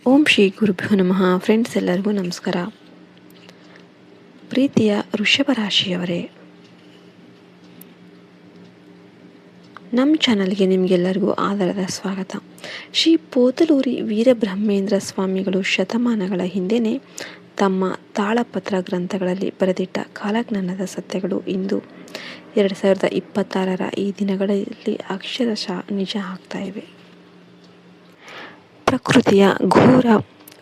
ಓಂ ಶ್ರೀ ಗುರುಭ್ಯೋ ನಮಃ. ಫ್ರೆಂಡ್ಸ್, ಎಲ್ಲರಿಗೂ ನಮಸ್ಕಾರ. ಪ್ರೀತಿಯ ವೃಷಭ ರಾಶಿಯವರೇ, ನಮ್ಮ ಚಾನಲ್ಗೆ ನಿಮಗೆಲ್ಲರಿಗೂ ಆದರದ ಸ್ವಾಗತ. ಶ್ರೀ ಪೋತಲೂರಿ ವೀರಬ್ರಹ್ಮೇಂದ್ರ ಸ್ವಾಮಿಗಳು ಶತಮಾನಗಳ ಹಿಂದೆಯೇ ತಮ್ಮ ತಾಳಪತ್ರ ಗ್ರಂಥಗಳಲ್ಲಿ ಬರೆದಿಟ್ಟ ಕಾಲಜ್ಞಾನದ ಸತ್ಯಗಳು ಇಂದು 2026 ಈ ದಿನಗಳಲ್ಲಿ ಅಕ್ಷರಶಃ ನಿಜ ಆಗ್ತಾ ಇವೆ. ಪ್ರಕೃತಿಯ ಘೋರ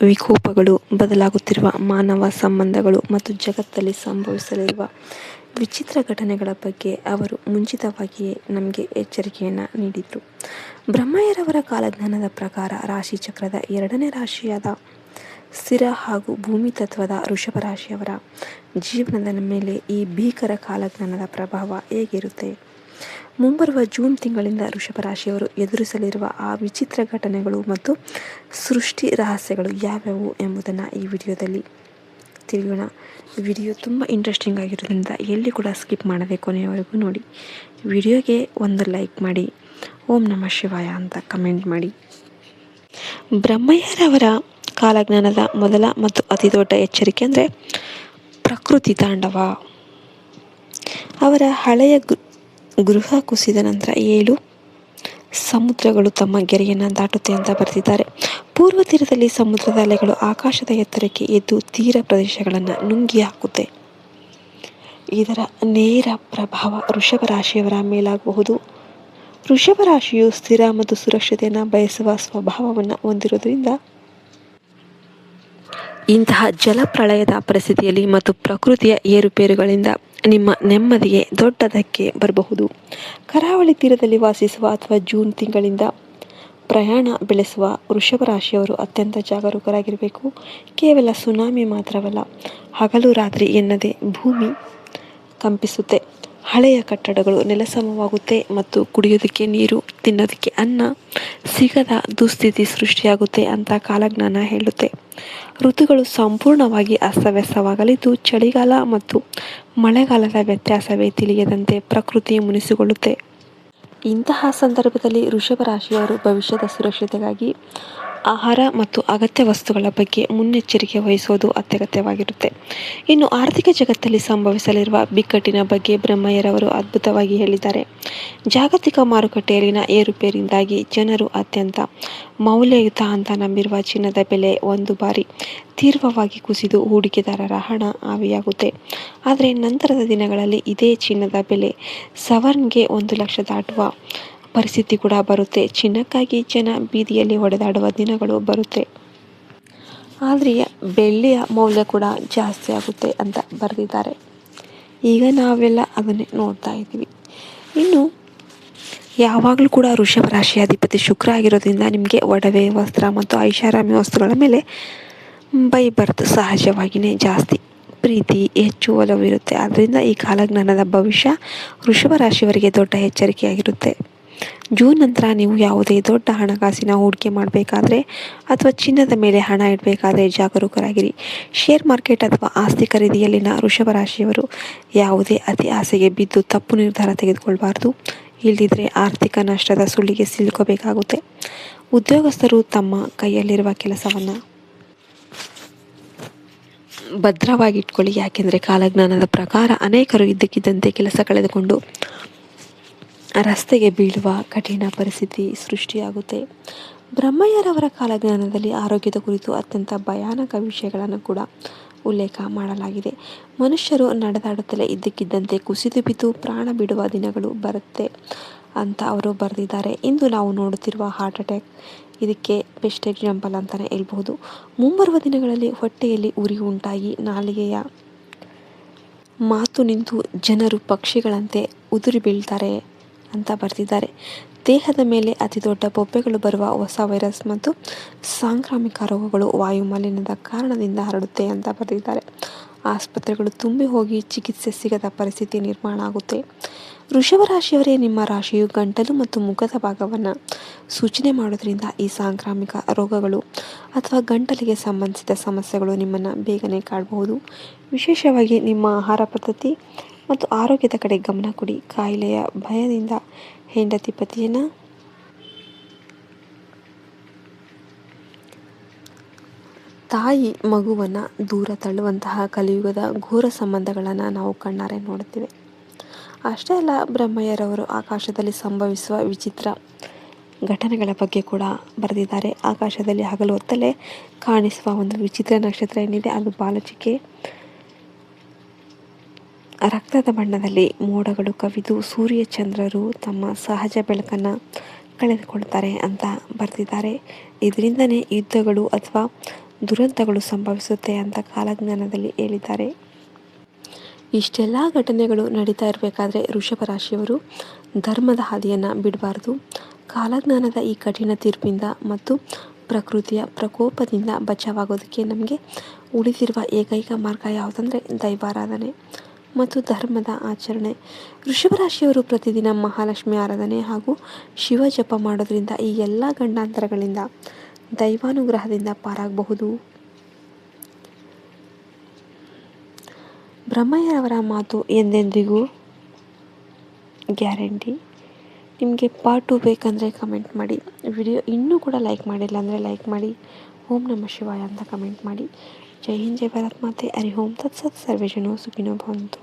ವಿಕೋಪಗಳು, ಬದಲಾಗುತ್ತಿರುವ ಮಾನವ ಸಂಬಂಧಗಳು ಮತ್ತು ಜಗತ್ತಲ್ಲಿ ಸಂಭವಿಸಲಿರುವ ವಿಚಿತ್ರ ಘಟನೆಗಳ ಬಗ್ಗೆ ಅವರು ಮುಂಚಿತವಾಗಿಯೇ ನಮಗೆ ಎಚ್ಚರಿಕೆಯನ್ನು ನೀಡಿದರು. ಬ್ರಹ್ಮಯ್ಯರವರ ಕಾಲಜ್ಞಾನದ ಪ್ರಕಾರ ರಾಶಿಚಕ್ರದ 2ನೇ ರಾಶಿಯಾದ ಸ್ಥಿರ ಹಾಗೂ ಭೂಮಿ ತತ್ವದ ವೃಷಭ ರಾಶಿಯವರ ಜೀವನದ ಮೇಲೆ ಈ ಭೀಕರ ಕಾಲಜ್ಞಾನದ ಪ್ರಭಾವ ಹೇಗಿರುತ್ತೆ, ಮುಂಬರುವ ಜೂನ್ ತಿಂಗಳಿಂದ ವೃಷಭ ರಾಶಿಯವರು ಎದುರಿಸಲಿರುವ ಆ ವಿಚಿತ್ರ ಘಟನೆಗಳು ಮತ್ತು ಸೃಷ್ಟಿ ರಹಸ್ಯಗಳು ಯಾವ್ಯಾವು ಎಂಬುದನ್ನು ಈ ವಿಡಿಯೋದಲ್ಲಿ ತಿಳಿಯೋಣ. ವಿಡಿಯೋ ತುಂಬ ಇಂಟ್ರೆಸ್ಟಿಂಗ್ ಆಗಿರೋದ್ರಿಂದ ಎಲ್ಲಿ ಕೂಡ ಸ್ಕಿಪ್ ಮಾಡದೆ ಕೊನೆಯವರೆಗೂ ನೋಡಿ. ವಿಡಿಯೋಗೆ ಒಂದು ಲೈಕ್ ಮಾಡಿ, ಓಂ ನಮಃ ಶಿವಾಯ ಅಂತ ಕಮೆಂಟ್ ಮಾಡಿ. ಬ್ರಹ್ಮಯ್ಯರವರ ಕಾಲಜ್ಞಾನದ ಮೊದಲ ಮತ್ತು ಅತಿ ದೊಡ್ಡ ಎಚ್ಚರಿಕೆ ಅಂದರೆ ಪ್ರಕೃತಿ ತಾಂಡವ. ಅವರ ಹಳೆಯ ಗೃಹ ಕುಸಿದ ನಂತರ 7 ಸಮುದ್ರಗಳು ತಮ್ಮ ಗೆರೆಯನ್ನು ದಾಟುತ್ತೆ ಅಂತ ಬರೆದಿದ್ದಾರೆ. ಪೂರ್ವ ತೀರದಲ್ಲಿ ಸಮುದ್ರದ ಅಲೆಗಳು ಆಕಾಶದ ಎತ್ತರಕ್ಕೆ ಎದ್ದು ತೀರ ಪ್ರದೇಶಗಳನ್ನು ನುಂಗಿ ಹಾಕುತ್ತೆ. ಇದರ ನೇರ ಪ್ರಭಾವ ವೃಷಭ ರಾಶಿಯವರ ಮೇಲಾಗಬಹುದು. ವೃಷಭ ರಾಶಿಯು ಸ್ಥಿರ ಮತ್ತು ಸುರಕ್ಷತೆಯನ್ನು ಬಯಸುವ ಸ್ವಭಾವವನ್ನು ಹೊಂದಿರೋದ್ರಿಂದ ಇಂತಹ ಜಲಪ್ರಳಯದ ಪರಿಸ್ಥಿತಿಯಲ್ಲಿ ಮತ್ತು ಪ್ರಕೃತಿಯ ಏರುಪೇರುಗಳಿಂದ ನಿಮ್ಮ ನೆಮ್ಮದಿಗೆ ದೊಡ್ಡ ಧಕ್ಕೆ ಬರಬಹುದು. ಕರಾವಳಿ ತೀರದಲ್ಲಿ ವಾಸಿಸುವ ಅಥವಾ ಜೂನ್ ತಿಂಗಳಿಂದ ಪ್ರಯಾಣ ಬೆಳೆಸುವ ವೃಷಭ ರಾಶಿಯವರು ಅತ್ಯಂತ ಜಾಗರೂಕರಾಗಿರಬೇಕು. ಕೇವಲ ಸುನಾಮಿ ಮಾತ್ರವಲ್ಲ, ಹಗಲು ರಾತ್ರಿ ಎನ್ನದೇ ಭೂಮಿ ಕಂಪಿಸುತ್ತೆ, ಹಳೆಯ ಕಟ್ಟಡಗಳು ನೆಲಸಮವಾಗುತ್ತೆ ಮತ್ತು ಕುಡಿಯೋದಕ್ಕೆ ನೀರು, ತಿನ್ನೋದಕ್ಕೆ ಅನ್ನ ಸಿಗದ ದುಸ್ಥಿತಿ ಸೃಷ್ಟಿಯಾಗುತ್ತೆ ಅಂತ ಕಾಲಜ್ಞಾನ ಹೇಳುತ್ತೆ. ಋತುಗಳು ಸಂಪೂರ್ಣವಾಗಿ ಅಸ್ತವ್ಯಸ್ತವಾಗಲಿದ್ದು, ಚಳಿಗಾಲ ಮತ್ತು ಮಳೆಗಾಲದ ವ್ಯತ್ಯಾಸವೇ ತಿಳಿಯದಂತೆ ಪ್ರಕೃತಿ ಮುನಿಸಿಕೊಳ್ಳುತ್ತೆ. ಇಂತಹ ಸಂದರ್ಭದಲ್ಲಿ ವೃಷಭ ರಾಶಿಯವರು ಭವಿಷ್ಯದ ಸುರಕ್ಷತೆಗಾಗಿ ಆಹಾರ ಮತ್ತು ಅಗತ್ಯ ವಸ್ತುಗಳ ಬಗ್ಗೆ ಮುನ್ನೆಚ್ಚರಿಕೆ ವಹಿಸುವುದು ಅತ್ಯಗತ್ಯವಾಗಿರುತ್ತೆ. ಇನ್ನು ಆರ್ಥಿಕ ಜಗತ್ತಲ್ಲಿ ಸಂಭವಿಸಲಿರುವ ಬಿಕ್ಕಟ್ಟಿನ ಬಗ್ಗೆ ಬ್ರಹ್ಮಯ್ಯರವರು ಅದ್ಭುತವಾಗಿ ಹೇಳಿದ್ದಾರೆ. ಜಾಗತಿಕ ಮಾರುಕಟ್ಟೆಯಲ್ಲಿನ ಏರುಪೇರಿಂದಾಗಿ ಜನರು ಅತ್ಯಂತ ಮೌಲ್ಯಯುತ ಅಂತ ನಂಬಿರುವ ಚಿನ್ನದ ಬೆಲೆ ಒಂದು ಬಾರಿ ತೀವ್ರವಾಗಿ ಕುಸಿದು ಹೂಡಿಕೆದಾರರ ಹಣ ಆವಿಯಾಗುತ್ತೆ. ಆದರೆ ನಂತರದ ದಿನಗಳಲ್ಲಿ ಇದೇ ಚಿನ್ನದ ಬೆಲೆ ಸವರ್ನ್ಗೆ 1 ಲಕ್ಷ ದಾಟುವ ಪರಿಸ್ಥಿತಿ ಕೂಡ ಬರುತ್ತೆ. ಚಿನ್ನಕ್ಕಾಗಿ ಜನ ಬೀದಿಯಲ್ಲಿ ಹೊಡೆದಾಡುವ ದಿನಗಳು ಬರುತ್ತೆ. ಆದರೆ ಬೆಳ್ಳಿಯ ಮೌಲ್ಯ ಕೂಡ ಜಾಸ್ತಿ ಆಗುತ್ತೆ ಅಂತ ಬರೆದಿದ್ದಾರೆ. ಈಗ ನಾವೆಲ್ಲ ಅದನ್ನೇ ನೋಡ್ತಾ ಇದ್ದೀವಿ. ಇನ್ನು ಯಾವಾಗಲೂ ಕೂಡ ವೃಷಭ ರಾಶಿಯ ಅಧಿಪತಿ ಶುಕ್ರ ಆಗಿರೋದ್ರಿಂದ ನಿಮಗೆ ಒಡವೆ, ವಸ್ತ್ರ ಮತ್ತು ಐಷಾರಾಮಿ ವಸ್ತುಗಳ ಮೇಲೆ ಬೈ ಬರ್ತ್ ಸಹಜವಾಗಿಯೇ ಜಾಸ್ತಿ ಪ್ರೀತಿ, ಹೆಚ್ಚು ಒಲವಿರುತ್ತೆ. ಆದ್ದರಿಂದ ಈ ಕಾಲಜ್ಞಾನದ ಭವಿಷ್ಯ ವೃಷಭ ರಾಶಿಯವರಿಗೆ ದೊಡ್ಡ ಎಚ್ಚರಿಕೆಯಾಗಿರುತ್ತೆ. ಜೂನ್ ನಂತರ ನೀವು ಯಾವುದೇ ದೊಡ್ಡ ಹಣಕಾಸಿನ ಹೂಡಿಕೆ ಮಾಡಬೇಕಾದ್ರೆ ಅಥವಾ ಚಿನ್ನದ ಮೇಲೆ ಹಣ ಇಡಬೇಕಾದ್ರೆ ಜಾಗರೂಕರಾಗಿರಿ. ಶೇರ್ ಮಾರ್ಕೆಟ್ ಅಥವಾ ಆಸ್ತಿ ಖರೀದಿಯಲ್ಲಿನ ವೃಷಭ ರಾಶಿಯವರು ಯಾವುದೇ ಅತಿ ಆಸೆಗೆ ಬಿದ್ದು ತಪ್ಪು ನಿರ್ಧಾರ ತೆಗೆದುಕೊಳ್ಬಾರ್ದು. ಇಲ್ಲದಿದ್ದರೆ ಆರ್ಥಿಕ ನಷ್ಟದ ಸುಳಿಗೆ ಸಿಲುಕಬೇಕಾಗುತ್ತೆ. ಉದ್ಯೋಗಸ್ಥರು ತಮ್ಮ ಕೈಯಲ್ಲಿರುವ ಕೆಲಸವನ್ನು ಭದ್ರವಾಗಿ ಇಟ್ಕೊಳ್ಳಿ. ಯಾಕೆಂದರೆ ಕಾಲಜ್ಞಾನದ ಪ್ರಕಾರ ಅನೇಕರು ಇದ್ದಕ್ಕಿದ್ದಂತೆ ಕೆಲಸ ಕಳೆದುಕೊಂಡು ರಸ್ತೆಗೆ ಬೀಳುವ ಕಠಿಣ ಪರಿಸ್ಥಿತಿ ಸೃಷ್ಟಿಯಾಗುತ್ತೆ. ಬ್ರಹ್ಮಯ್ಯರವರ ಕಾಲಜ್ಞಾನದಲ್ಲಿ ಆರೋಗ್ಯದ ಕುರಿತು ಅತ್ಯಂತ ಭಯಾನಕ ವಿಷಯಗಳನ್ನು ಕೂಡ ಉಲ್ಲೇಖ ಮಾಡಲಾಗಿದೆ. ಮನುಷ್ಯರು ನಡೆದಾಡುತ್ತಲೇ ಇದ್ದಕ್ಕಿದ್ದಂತೆ ಕುಸಿದು ಬಿದ್ದು ಪ್ರಾಣ ಬಿಡುವ ದಿನಗಳು ಬರುತ್ತೆ ಅಂತ ಅವರು ಬರೆದಿದ್ದಾರೆ. ಇಂದು ನಾವು ನೋಡುತ್ತಿರುವ ಹಾರ್ಟ್ ಅಟ್ಯಾಕ್ ಇದಕ್ಕೆ ಬೆಸ್ಟ್ ಎಕ್ಸಾಂಪಲ್ ಅಂತಲೇ ಹೇಳ್ಬಹುದು. ಮುಂಬರುವ ದಿನಗಳಲ್ಲಿ ಹೊಟ್ಟೆಯಲ್ಲಿ ಉರಿ ಉಂಟಾಗಿ ನಾಲಿಗೆಯ ಮಾತು ನಿಂತು ಜನರು ಪಕ್ಷಿಗಳಂತೆ ಉದುರಿ ಬೀಳ್ತಾರೆ ಅಂತ ಬರೆದಿದ್ದಾರೆ. ದೇಹದ ಮೇಲೆ ಅತಿ ದೊಡ್ಡ ಬೊಬ್ಬೆಗಳು ಬರುವ ಹೊಸ ವೈರಸ್ ಮತ್ತು ಸಾಂಕ್ರಾಮಿಕ ರೋಗಗಳು ವಾಯು ಮಾಲಿನ್ಯದ ಕಾರಣದಿಂದ ಹರಡುತ್ತೆ ಅಂತ ಬರೆದಿದ್ದಾರೆ. ಆಸ್ಪತ್ರೆಗಳು ತುಂಬಿ ಹೋಗಿ ಚಿಕಿತ್ಸೆ ಸಿಗದ ಪರಿಸ್ಥಿತಿ ನಿರ್ಮಾಣ ಆಗುತ್ತೆ. ವೃಷಭ ರಾಶಿಯವರೇ, ನಿಮ್ಮ ರಾಶಿಯು ಗಂಟಲು ಮತ್ತು ಮುಖದ ಭಾಗವನ್ನು ಸೂಚನೆ ಮಾಡೋದ್ರಿಂದ ಈ ಸಾಂಕ್ರಾಮಿಕ ರೋಗಗಳು ಅಥವಾ ಗಂಟಲಿಗೆ ಸಂಬಂಧಿಸಿದ ಸಮಸ್ಯೆಗಳು ನಿಮ್ಮನ್ನು ಬೇಗನೆ ಕಾಡಬಹುದು. ವಿಶೇಷವಾಗಿ ನಿಮ್ಮ ಆಹಾರ ಪದ್ಧತಿ ಮತ್ತು ಆರೋಗ್ಯದ ಕಡೆ ಗಮನ ಕೊಡಿ. ಕಾಯಿಲೆಯ ಭಯದಿಂದ ಹೆಂಡತಿ ಪತಿಯನ್ನು ತಾಯಿ ಮಗುವನ್ನು ದೂರ ತಳ್ಳುವಂತಹ ಕಲಿಯುಗದ ಘೋರ ಸಂಬಂಧಗಳನ್ನು ನಾವು ಕಣ್ಣಾರೆ ನೋಡುತ್ತೇವೆ. ಅಷ್ಟೇ ಅಲ್ಲ, ಬ್ರಹ್ಮಯ್ಯರವರು ಆಕಾಶದಲ್ಲಿ ಸಂಭವಿಸುವ ವಿಚಿತ್ರ ಘಟನೆಗಳ ಬಗ್ಗೆ ಕೂಡ ಬರೆದಿದ್ದಾರೆ. ಆಕಾಶದಲ್ಲಿ ಹಗಲು ಹೊತ್ತಲ್ಲೇ ಕಾಣಿಸುವ ಒಂದು ವಿಚಿತ್ರ ನಕ್ಷತ್ರ ಏನಿದೆ ಅದು ಬಾಲಚಿಕೆ. ರಕ್ತದ ಬಣ್ಣದಲ್ಲಿ ಮೋಡಗಳು ಕವಿದು ಸೂರ್ಯ ಚಂದ್ರರು ತಮ್ಮ ಸಹಜ ಬೆಳಕನ್ನು ಕಳೆದುಕೊಳ್ತಾರೆ ಅಂತ ಬರೆದಿದ್ದಾರೆ. ಇದರಿಂದನೇ ಯುದ್ಧಗಳು ಅಥವಾ ದುರಂತಗಳು ಸಂಭವಿಸುತ್ತೆ ಅಂತ ಕಾಲಜ್ಞಾನದಲ್ಲಿ ಹೇಳಿದ್ದಾರೆ. ಇಷ್ಟೆಲ್ಲ ಘಟನೆಗಳು ನಡೀತಾ ಇರಬೇಕಾದ್ರೆ ವೃಷಭ ರಾಶಿಯವರು ಧರ್ಮದ ಹಾದಿಯನ್ನು ಬಿಡಬಾರ್ದು. ಕಾಲಜ್ಞಾನದ ಈ ಕಠಿಣ ತೀರ್ಪಿಂದ ಮತ್ತು ಪ್ರಕೃತಿಯ ಪ್ರಕೋಪದಿಂದ ಬಚಾವಾಗೋದಕ್ಕೆ ನಮಗೆ ಉಳಿದಿರುವ ಏಕೈಕ ಮಾರ್ಗ ಯಾವುದಂದರೆ ದೈವಾರಾಧನೆ ಮತ್ತು ಧರ್ಮದ ಆಚರಣೆ. ವೃಷಭ ರಾಶಿಯವರು ಪ್ರತಿದಿನ ಮಹಾಲಕ್ಷ್ಮಿ ಆರಾಧನೆ ಹಾಗೂ ಶಿವ ಜಪ ಮಾಡೋದ್ರಿಂದ ಈ ಎಲ್ಲ ಗಂಡಾಂತರಗಳಿಂದ ದೈವಾನುಗ್ರಹದಿಂದ ಪಾರಾಗಬಹುದು. ಬ್ರಹ್ಮಯ್ಯರವರ ಮಾತು ಎಂದೆಂದಿಗೂ ಗ್ಯಾರಂಟಿ. ನಿಮಗೆ ಪಾರ್ಟ್ 2 ಬೇಕಂದರೆ ಕಮೆಂಟ್ ಮಾಡಿ. ವಿಡಿಯೋ ಇನ್ನೂ ಕೂಡ ಲೈಕ್ ಮಾಡಿಲ್ಲ ಅಂದರೆ ಲೈಕ್ ಮಾಡಿ. ಓಂ ನಮಃ ಶಿವಾಯ ಅಂತ ಕಮೆಂಟ್ ಮಾಡಿ. ಜೈ ಹಿಂದ್, ಜೈ ಭಾರತ್ ಮಾತೆ. ಹರಿ ಓಂ ತತ್ಸತ್. ಸರ್ವೇ ಜನೋ ಸುಖಿನೋ ಭವಂತು.